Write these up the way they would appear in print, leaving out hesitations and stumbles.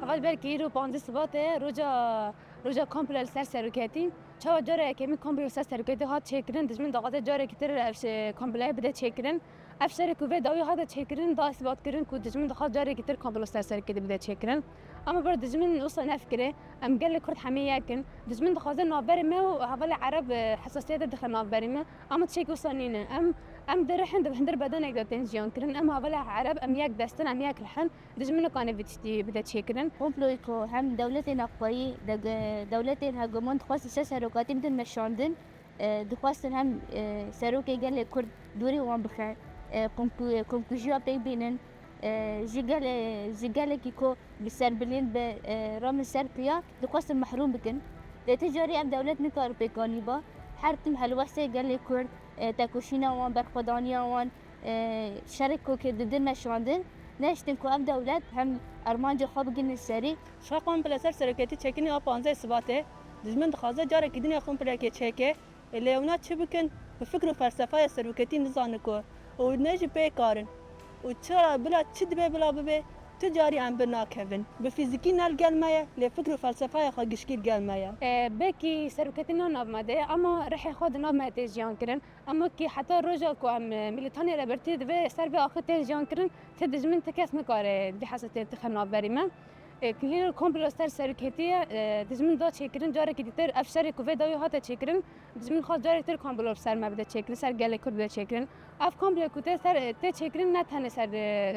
اول برکی رو 15 سباته روزا کامپل سر سرکتی چه جاره که می کامپل سر سرکتی هات چکرین دشمن داغت جاره که تر افش کامپل بده چکرین افشار کوه داوی هات چکرین دا اثبات کردن که دشمن داغت جاره که تر کامپل سر سرکتی بده چکرین اما بر دشمن وصل نفکره ام قال کرد حمیه کن دشمن دخوازه نابری ما و حوالي عرب حساسیت دخل نابری ما اما تشيك وصلنين ام درحن هندر بدن اقدر تنجيون كرن اما حوالي عرب ام ياك دستن ام ياك الحن دشمن كان بتشتي بده تشكرن كومبلويكو هم دولتنا قوي دولتنا هجمون خاص سروقاتي بدن مشاندن دخواستن هم سروقي قال كرد دوري وان بخير كونكوجيا بينن جيجال كيكو بسربلين برام سربيا دخواستن محروم بكن تجاري ام دولتنا كاربيكاني با حرتم هلوسه قال كرد تاكوشينا وان برخدانيا وان شركو كددن مشاندن نشتن کو ام دولت هم ارمانج خواب گن سری شاقان پلسر سرکتی چکنی آ 15 سباته دشمن دخوازه جاره کدنی خون پلکی چکه لیونا چه بکن به فکر و فلسفه سرکتی نزان کو و نجی پیکارن و چرا بلا چه دبه بلا ببه تجاری ام بناکهن به فیزیکی نال گلمه ل فکر و فلسفه خو گشکیل گلمه بکی سرکتی نو نامده اما رح خود نامده جان کرن اما کی حتی روزا کو ام ملیتانی ربرتی دبه سر به آخر جان کرن تدجمن تکس مکاره دی حساسیت تخنا بریمه كلير كومبلوستر سركتية دزمن دا تشكرن جارك ديتر أفشار كوفي داوي هاتا تشكرن دزمن خاص جارك تر كومبلوستر ما بده تشكرن سر جالي كود بده تشكرن أف كومبلوكوتة سر تشكرن نتهني سر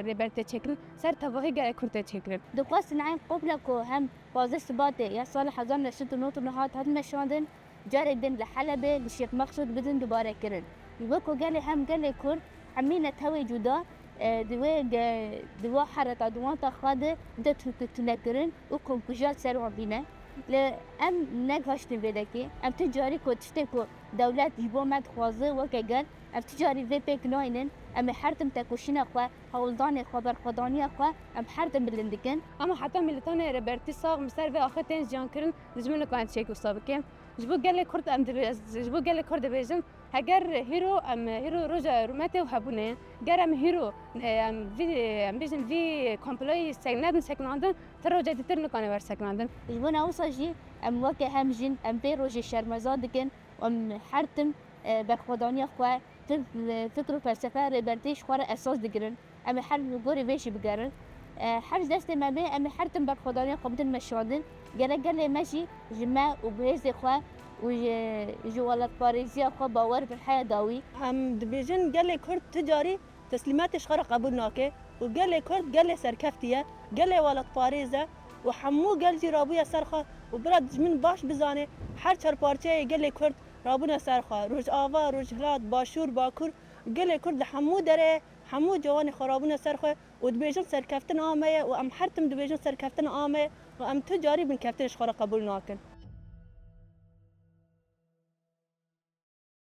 ريبرت تشكرن سر تواهي جالي كود تشكرن دقاس نعين قبلكو هم بازه سباتة يا صالح حزام نشنت نوت نهات هاد مشاندن جارك دن لحلبة لشيخ مقصود بدن دوباره كرن يبقوا جالي هم جالي كود عمينا توي جدا دوا حرة دوان تخاده ده تنكرن وكم كجال سروا بينا لأم نجاشتن بدكي أم تجاري كوتشتكو دولات جبوا مد خوازه وكجال أم تجاري في بيك ناينن أم حرتم تكوشنا خوا هولدان خبر خدانية خوا أم حرتم بلندكن أما حتى ملتان ربرتي صاغ مسار في آخر تنز جان كرن دزمن كانت شيء وصابكين جبوا قال لي كرد أم جبوا قال لي كرد بيجن هجر هيرو أم هيرو رجع روماتي وحبونه جرم هيرو أم بيجن في كومبلاي سكناندن ترى جد ترنو كانوا ور سكناندن جبنا أوصجي أم وكه هم جن أم بيروج الشرمزادكن أم حرتم برخدانية خوا فكر فلسفة ربرتيش خوا أساس دقرن أم حرم جوري بيش بقرن حرز دست ما بين أم حرتم برخدانية قبضن مشادن جل ماشي جماع وبهز خوا وجوالات باريزيا خو باور في الحياة داوي هم دبيجن قال كرد تجاري تسليمات شخرة قبول ناكه وقال كرد قال سركفتية قال ولات باريزة وحمو قال جي رابويا سرخة وبرد من باش بزانه هر چار پارچه قال كرد رابونا سرخة روج آوا روج هلاد باشور باكور قال كرد حمو دره حمو جوان خرابونا سرخة ودبيجن سركفتن آمه وام حرتم دبيجن سركفتن آمه وام تجاري بن كفتن شخرة قبول ناكن